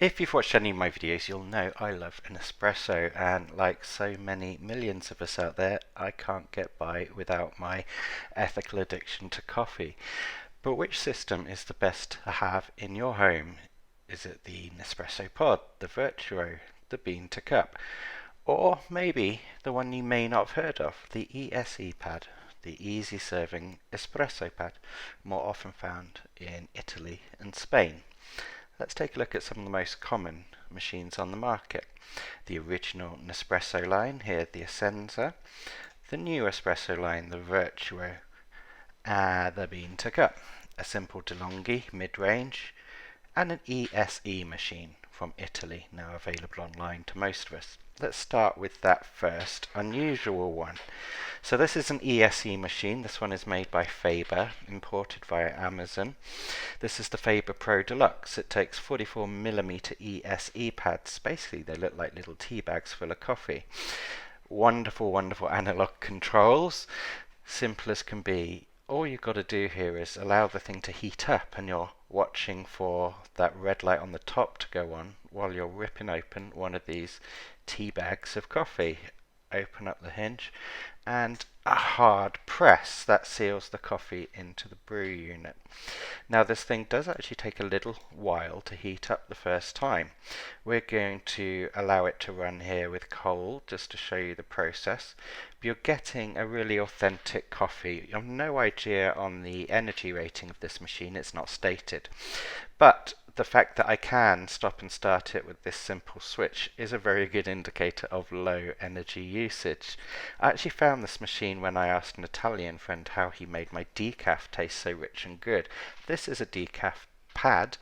If you've watched any of my videos, you'll know I love an espresso, and like so many millions of us out there, I can't get by without my ethical addiction to coffee. But which system is the best to have in your home? Is it the Nespresso Pod, the Virtuo, the Bean to Cup, or maybe the one you may not have heard of, the ESE pad, the Easy Serving Espresso pad, more often found in Italy and Spain? Let's take a look at some of the most common machines on the market. The original Nespresso line, here the Essenza, the new espresso line, the Virtuo, the Bean to Cup, a simple DeLonghi mid-range, and an ESE machine from Italy, now available online to most of us. Let's start with that first unusual one. So this is an ESE machine. This one is made by Faber, imported via Amazon. This is the Faber Pro Deluxe. It takes 44mm ESE pads. Basically, they look like little tea bags full of coffee. Wonderful, wonderful analog controls. Simple as can be. All you've got to do here is allow the thing to heat up, and you're watching for that red light on the top to go on while you're ripping open one of these tea bags of coffee. Open up the hinge, and a hard press that seals the coffee into the brew unit. Now this thing does actually take a little while to heat up the first time. We're going to allow it to run here with cold just to show you the process. But you're getting a really authentic coffee. You have no idea on the energy rating of this machine, it's not stated. But the fact that I can stop and start it with this simple switch is a very good indicator of low energy usage. I actually found this machine when I asked an Italian friend how he made my decaf taste so rich and good. This is a decaf pad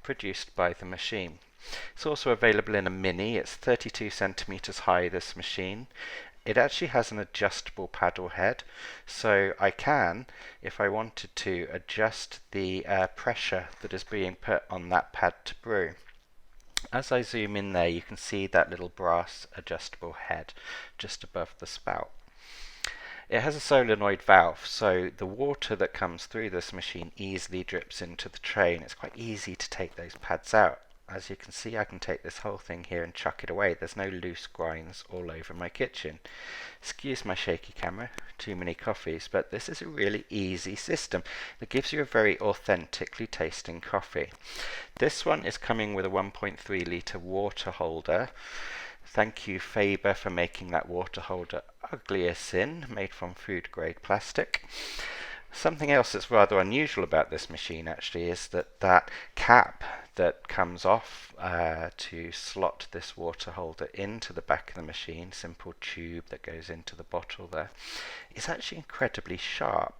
produced by the machine. It's also available in a mini. It's 32 centimeters high, this machine. It actually has an adjustable paddle head, so I can, if I wanted to, adjust the pressure that is being put on that pad to brew. As I zoom in there, you can see that little brass adjustable head just above the spout. It has a solenoid valve, so the water that comes through this machine easily drips into the tray, and it's quite easy to take those pads out. As you can see, I can take this whole thing here and chuck it away. There's no loose grinds all over my kitchen. Excuse my shaky camera, too many coffees, but this is a really easy system that gives you a very authentically tasting coffee. This one is coming with a 1.3 litre water holder. Thank you, Faber, for making that water holder ugly as sin, made from food grade plastic. Something else that's rather unusual about this machine actually is that cap that comes off to slot this water holder into the back of the machine, simple tube that goes into the bottle there, is actually incredibly sharp.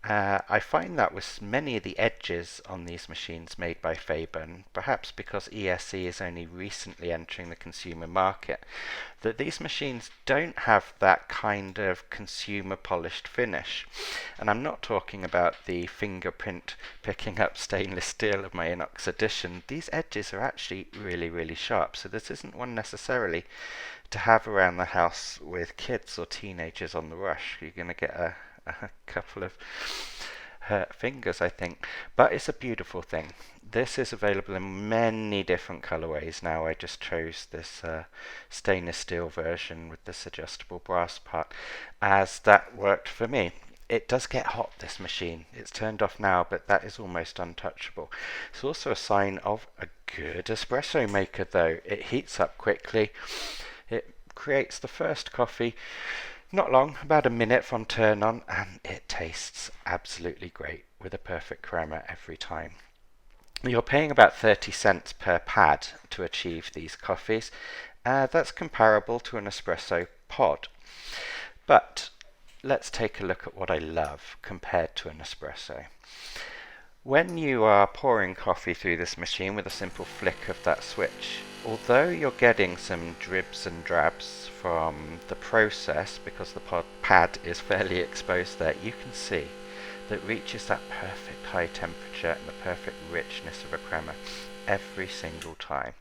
I find that with many of the edges on these machines made by Faber, and perhaps because ESE is only recently entering the consumer market, that these machines don't have that kind of consumer polished finish. And I'm not talking about the fingerprint picking up stainless steel of my Inox edition. These edges are actually really, really sharp, so this isn't one necessarily to have around the house with kids or teenagers on the rush. You're going to get a couple of hurt fingers, I think, but it's a beautiful thing. This is available in many different colorways now. I just chose this stainless steel version with this adjustable brass part, as that worked for me. It does get hot, this machine. It's turned off now, but that is almost untouchable. It's also a sign of a good espresso maker, though. It heats up quickly. It creates the first coffee not long, about a minute from turn on, and it tastes absolutely great with a perfect crema every time. You're paying about 30 cents per pad to achieve these coffees. That's comparable to an espresso pod. But let's take a look at what I love compared to an espresso. When you are pouring coffee through this machine with a simple flick of that switch, although you're getting some dribs and drabs from the process because the pad is fairly exposed there, you can see that it reaches that perfect high temperature and the perfect richness of a crema every single time.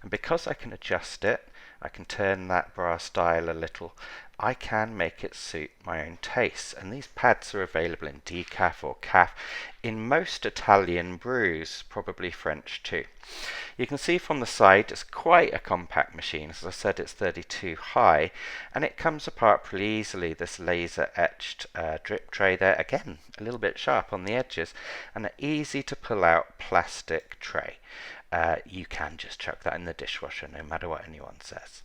And because I can adjust it, I can turn that brass dial a little, I can make it suit my own tastes, and these pads are available in decaf or caf in most Italian brews, probably French too. You can see from the side it's quite a compact machine. As I said, it's 32 high, and it comes apart pretty easily. This laser etched drip tray there, again a little bit sharp on the edges, and an easy to pull out plastic tray. You can just chuck that in the dishwasher no matter what anyone says.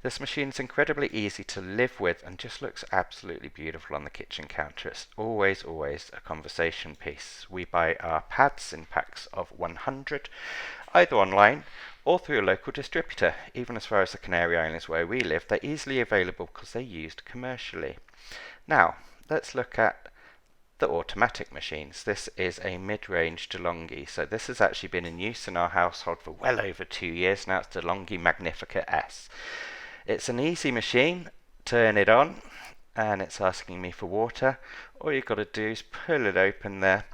This machine is incredibly easy to live with and just looks absolutely beautiful on the kitchen counter. It's always a conversation piece. We buy our pads in packs of 100, either online or through a local distributor. Even as far as the Canary Islands where we live, they're easily available because they're used commercially. Now, let's look at the automatic machines. This is a mid-range DeLonghi, so this has actually been in use in our household for well over 2 years now. It's DeLonghi Magnifica S. It's an easy machine. Turn it on and it's asking me for water. All you've got to do is pull it open there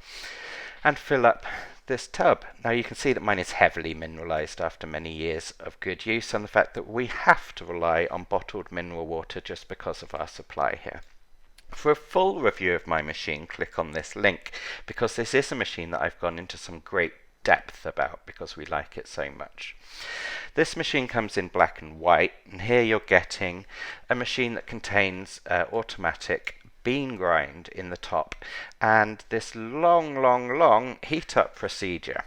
and fill up this tub. Now you can see that mine is heavily mineralized after many years of good use, and the fact that we have to rely on bottled mineral water just because of our supply here. For a full review of my machine, click on this link, because this is a machine that I've gone into some great depth about because we like it so much. This machine comes in black and white, and here you're getting a machine that contains automatic bean grind in the top and this long heat up procedure.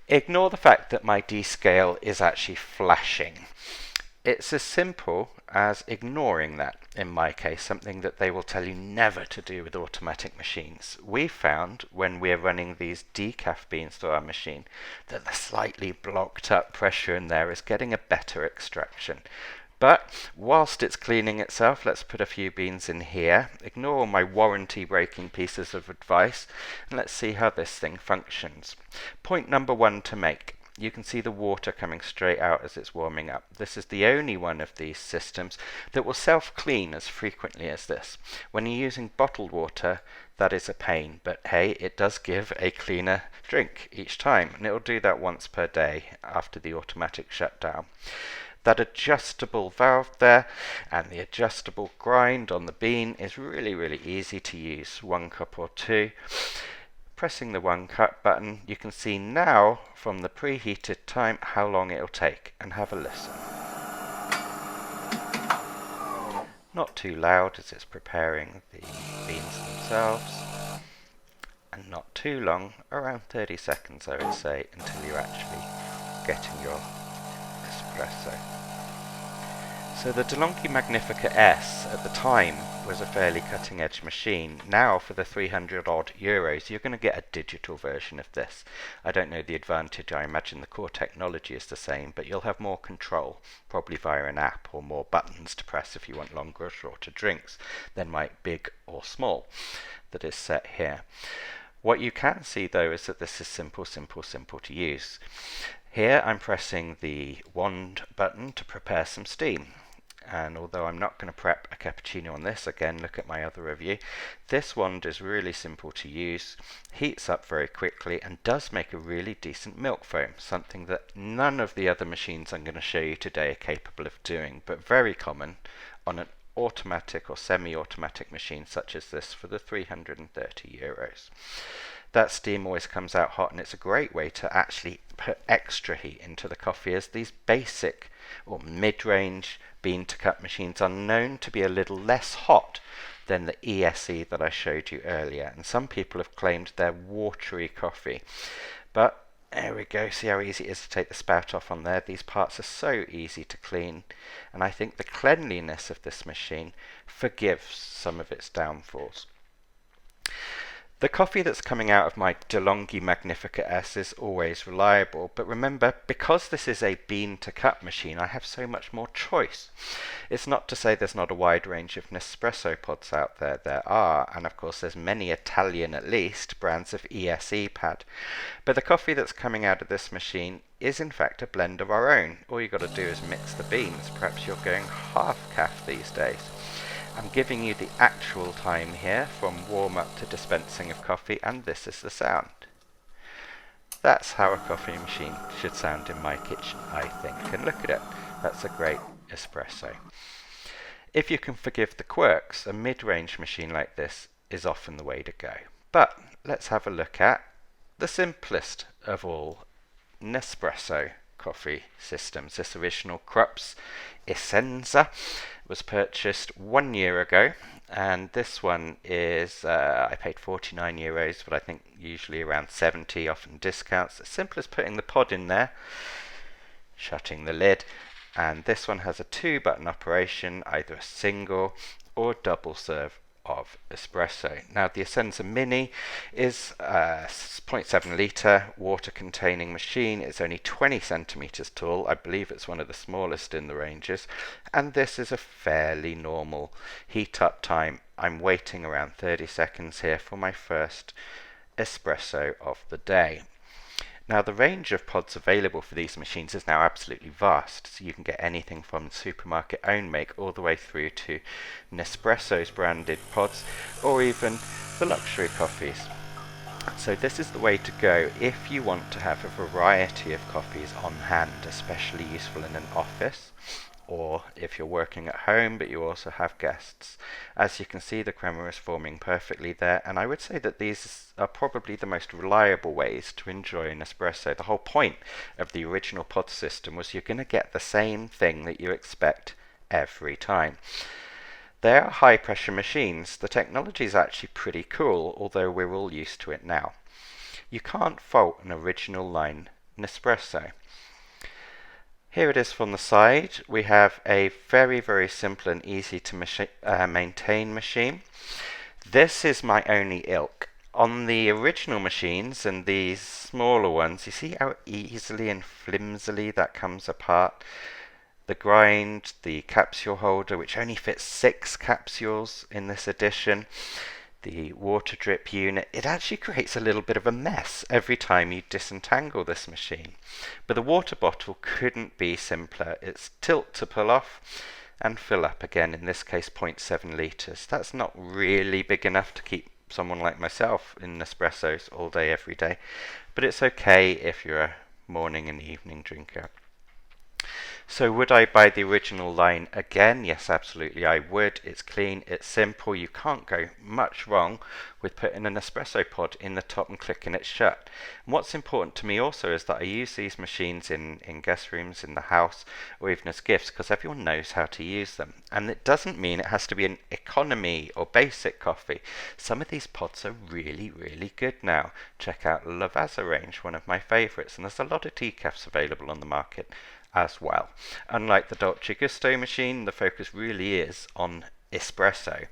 Ignore the fact that my D-scale is actually flashing. It's as simple as ignoring that, in my case, something that they will tell you never to do with automatic machines. We found when we're running these decaf beans through our machine that the slightly blocked up pressure in there is getting a better extraction. But whilst it's cleaning itself, let's put a few beans in here. Ignore all my warranty breaking pieces of advice, and let's see how this thing functions. Point number one to make. You can see the water coming straight out as it's warming up. This is the only one of these systems that will self-clean as frequently as this. When you're using bottled water, that is a pain, but hey, it does give a cleaner drink each time, and it will do that once per day after the automatic shutdown. That adjustable valve there and the adjustable grind on the bean is really easy to use. 1 cup or 2. Pressing the 1 cup button, you can see now from the preheated time how long it'll take, and have a listen. Not too loud as it's preparing the beans themselves, and not too long, around 30 seconds I would say, until you're actually getting your espresso. So the DeLonghi Magnifica S at the time was a fairly cutting edge machine. Now for the 300 odd euros you're going to get a digital version of this. I don't know the advantage. I imagine the core technology is the same, but you'll have more control, probably via an app, or more buttons to press if you want longer or shorter drinks than my big or small that is set here. What you can see though is that this is simple to use. Here I'm pressing the wand button to prepare some steam. And although I'm not going to prep a cappuccino on this, again look at my other review, this wand is really simple to use, heats up very quickly, and does make a really decent milk foam, something that none of the other machines I'm going to show you today are capable of doing, but very common on an automatic or semi-automatic machine such as this for the 330 euros. That steam always comes out hot, and it's a great way to actually put extra heat into the coffee, as these basic or mid-range bean to cup machines are known to be a little less hot than the ESE that I showed you earlier, and some people have claimed they're watery coffee. But there we go, see how easy it is to take the spout off on there. These parts are so easy to clean, and I think the cleanliness of this machine forgives some of its downfalls. The coffee that's coming out of my DeLonghi Magnifica S is always reliable, but remember, because this is a bean to cup machine, I have so much more choice. It's not to say there's not a wide range of Nespresso pods out there. There are, and of course there's many Italian at least brands of ESE pad. But the coffee that's coming out of this machine is in fact a blend of our own. All you've got to do is mix the beans. Perhaps you're going half calf these days. I'm giving you the actual time here from warm up to dispensing of coffee, and this is the sound. That's how a coffee machine should sound in my kitchen, I think. And look at it, that's a great espresso. If you can forgive the quirks, a mid-range machine like this is often the way to go. But let's have a look at the simplest of all Nespresso coffee systems. This original Krups Essenza was purchased 1 year ago, and this one is, I paid €49, but I think usually around 70, often discounts. As simple as putting the pod in there, shutting the lid, and this one has a 2-button operation, either a single or double serve of espresso. Now the Essenza Mini is a 0.7 litre water containing machine. It's only 20 centimeters tall. I believe it's one of the smallest in the ranges, and this is a fairly normal heat up time. I'm waiting around 30 seconds here for my first espresso of the day. Now the range of pods available for these machines is now absolutely vast, so you can get anything from supermarket own make all the way through to Nespresso's branded pods, or even the luxury coffees. So this is the way to go if you want to have a variety of coffees on hand, especially useful in an office, or if you're working at home but you also have guests. As you can see, the crema is forming perfectly there, and I would say that these are probably the most reliable ways to enjoy an espresso. The whole point of the original pod system was you're going to get the same thing that you expect every time. They are high pressure machines. The technology is actually pretty cool, although we're all used to it now. You can't fault an original line Nespresso. Here it is from the side. We have a very, very simple and easy to maintain machine. This is my only ilk. On the original machines and these smaller ones, you see how easily and flimsily that comes apart? The grind, the capsule holder, which only fits 6 capsules in this edition, the water drip unit, it actually creates a little bit of a mess every time you disentangle this machine. But the water bottle couldn't be simpler. It's tilt to pull off and fill up again, in this case 0.7 litres. That's not really big enough to keep someone like myself in Nespressos all day every day, but it's okay if you're a morning and evening drinker. So would I buy the original line again? Yes, absolutely I would. It's clean, it's simple, you can't go much wrong with putting an espresso pod in the top and clicking it shut. And what's important to me also is that I use these machines in guest rooms, in the house, or even as gifts, because everyone knows how to use them. And it doesn't mean it has to be an economy or basic coffee. Some of these pods are really, really good now. Check out the Lavazza range, one of my favourites, and there's a lot of decafs available on the market as well. Unlike the Dolce Gusto machine, the focus really is on espresso.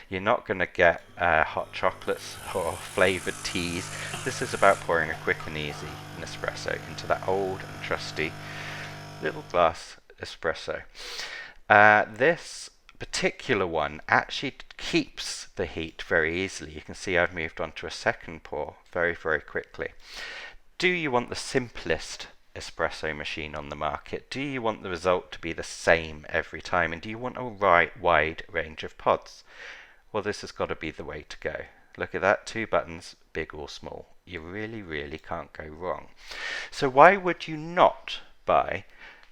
You're not going to get hot chocolates or flavoured teas. This is about pouring a quick and easy Nespresso into that old and trusty little glass espresso. This particular one actually keeps the heat very easily. You can see I've moved on to a second pour very, very quickly. Do you want the simplest espresso machine on the market? Do you want the result to be the same every time? And do you want a wide range of pods? Well, this has got to be the way to go. Look at that, 2 buttons, big or small. You really, really can't go wrong. So why would you not buy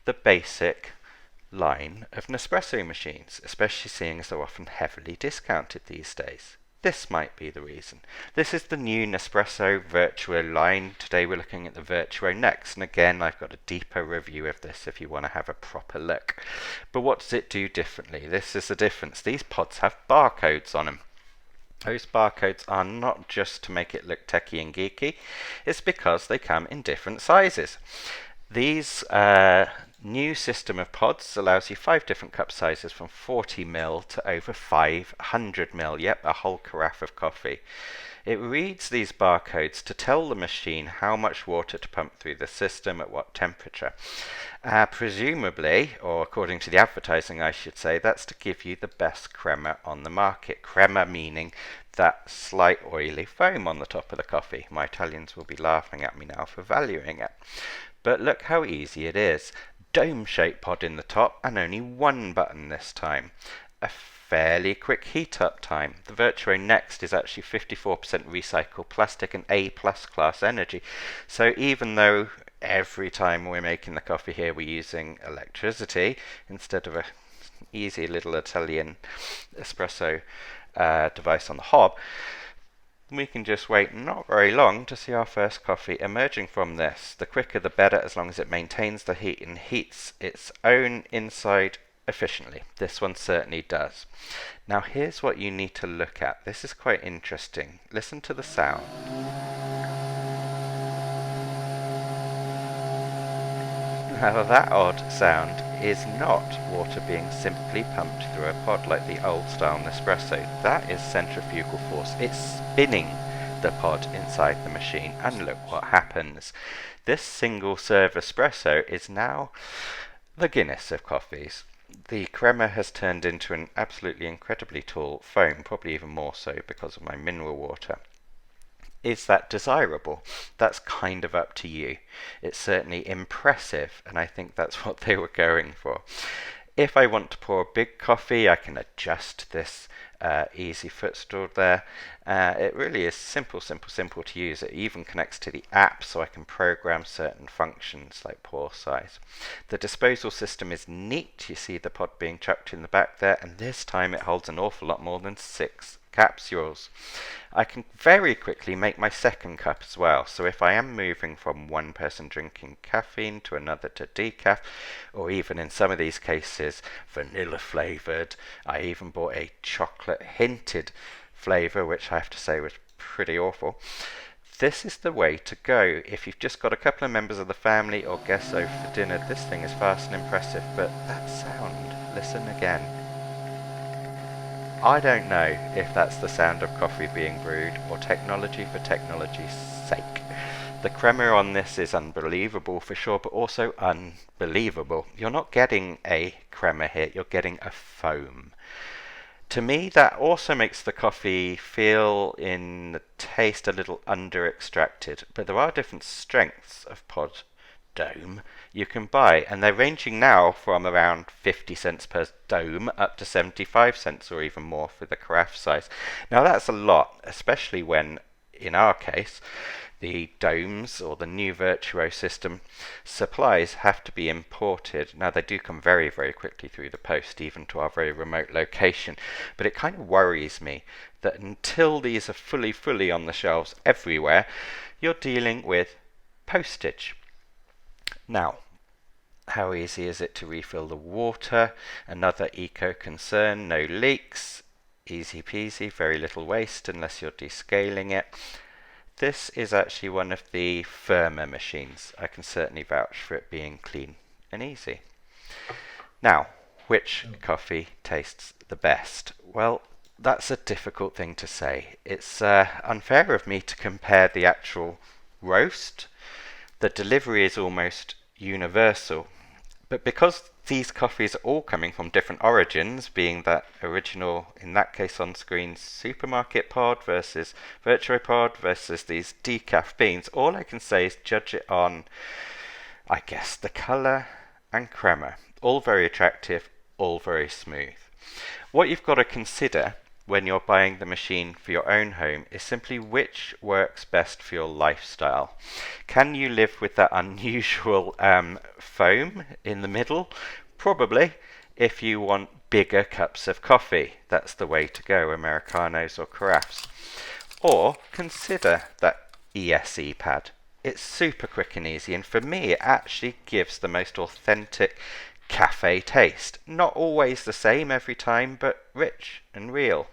the basic line of Nespresso machines, especially seeing as they're often heavily discounted these days? This might be the reason. This is the new Nespresso Virtuo line. Today we're looking at the Virtuo next, and again I've got a deeper review of this if you want to have a proper look. But what does it do differently? This is the difference. These pods have barcodes on them. Those barcodes are not just to make it look techy and geeky, it's because they come in different sizes. These new system of pods allows you 5 different cup sizes from 40ml to over 500ml. Yep, a whole carafe of coffee. It reads these barcodes to tell the machine how much water to pump through the system at what temperature. Presumably, or according to the advertising I should say, that's to give you the best crema on the market. Crema meaning that slight oily foam on the top of the coffee. My Italians will be laughing at me now for valuing it. But look how easy it is. Dome-shaped pod in the top and only 1 button this time. A fairly quick heat up time. The Virtuo Next is actually 54% recycled plastic and A+ class energy. So even though every time we're making the coffee here we're using electricity instead of a easy little Italian espresso device on the hob, we can just wait not very long to see our first coffee emerging from this. The quicker the better, as long as it maintains the heat and heats its own inside efficiently. This one certainly does. Now here's what you need to look at. This is quite interesting. Listen to the sound. Now that odd sound is not water being simply pumped through a pod like the old style Nespresso. That is centrifugal force. It's spinning the pod inside the machine, and look what happens. This single serve espresso is now the Guinness of coffees. The crema has turned into an absolutely incredibly tall foam, probably even more so because of my mineral water. Is that desirable? That's kind of up to you. It's certainly impressive, and I think that's what they were going for. If I want to pour a big coffee, I can adjust this easy footstool there. It really is simple to use. It even connects to the app, so I can program certain functions like pour size. The disposal system is neat. You see the pod being chucked in the back there, and this time it holds an awful lot more than 6 capsules. I can very quickly make my second cup as well, so if I am moving from one person drinking caffeine to another to decaf, or even in some of these cases vanilla flavoured, I even bought a chocolate hinted flavour, which I have to say was pretty awful. This is the way to go. If you've just got a couple of members of the family or guests over for dinner, this thing is fast and impressive. But that sound, listen again. I don't know if that's the sound of coffee being brewed or technology for technology's sake. The crema on this is unbelievable for sure, but also unbelievable. You're not getting a crema here, you're getting a foam. To me, that also makes the coffee feel in the taste a little under-extracted, but there are different strengths of pod dome you can buy, and they're ranging now from around 50 cents per dome up to 75 cents or even more for the carafe size. Now that's a lot, especially when, in our case, the domes or the new Virtuo system supplies have to be imported. Now they do come very, very quickly through the post, even to our very remote location, but it kind of worries me that until these are fully on the shelves everywhere, you're dealing with postage. Now, how easy is it to refill the water? Another eco concern, no leaks, easy peasy, very little waste unless you're descaling it. This is actually one of the firmer machines. I can certainly vouch for it being clean and easy. Now, which coffee tastes the best? Well, that's a difficult thing to say. It's unfair of me to compare the actual roast. The delivery is almost universal, but because these coffees are all coming from different origins, being that original, in that case on screen, supermarket pod versus Virtuo pod versus these decaf beans, all I can say is judge it on, I guess, the colour and crema. All very attractive, all very smooth. What you've got to consider when you're buying the machine for your own home is simply which works best for your lifestyle. Can you live with that unusual foam in the middle? Probably, if you want bigger cups of coffee. That's the way to go, Americanos or carafes. Or consider that ESE pad. It's super quick and easy, and for me it actually gives the most authentic cafe taste. Not always the same every time, but rich and real.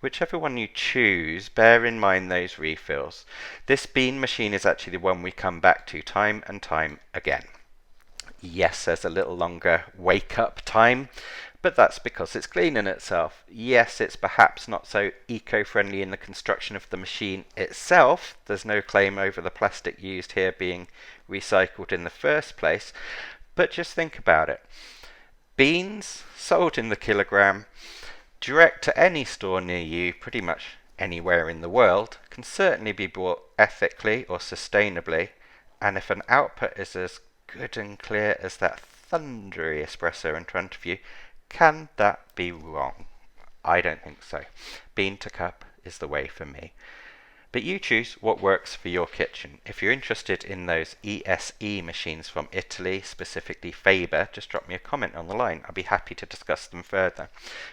Whichever one you choose, bear in mind those refills. This bean machine is actually the one we come back to time and time again. Yes, there's a little longer wake-up time, but that's because it's cleaning itself. Yes, it's perhaps not so eco-friendly in the construction of the machine itself. There's no claim over the plastic used here being recycled in the first place, but just think about it. Beans sold in the kilogram, direct to any store near you, pretty much anywhere in the world, can certainly be bought ethically or sustainably, and if an output is as good and clear as that thundery espresso in front of you, can that be wrong? I don't think so. Bean to cup is the way for me. But you choose what works for your kitchen. If you're interested in those ESE machines from Italy, specifically Faber, just drop me a comment on the line. I'll be happy to discuss them further.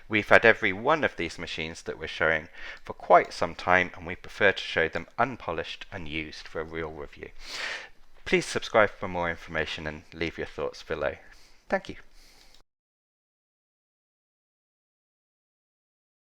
We've had every one of these machines that we're showing for quite some time, and we prefer to show them unpolished and used for a real review. Please subscribe for more information and leave your thoughts below. Thank you.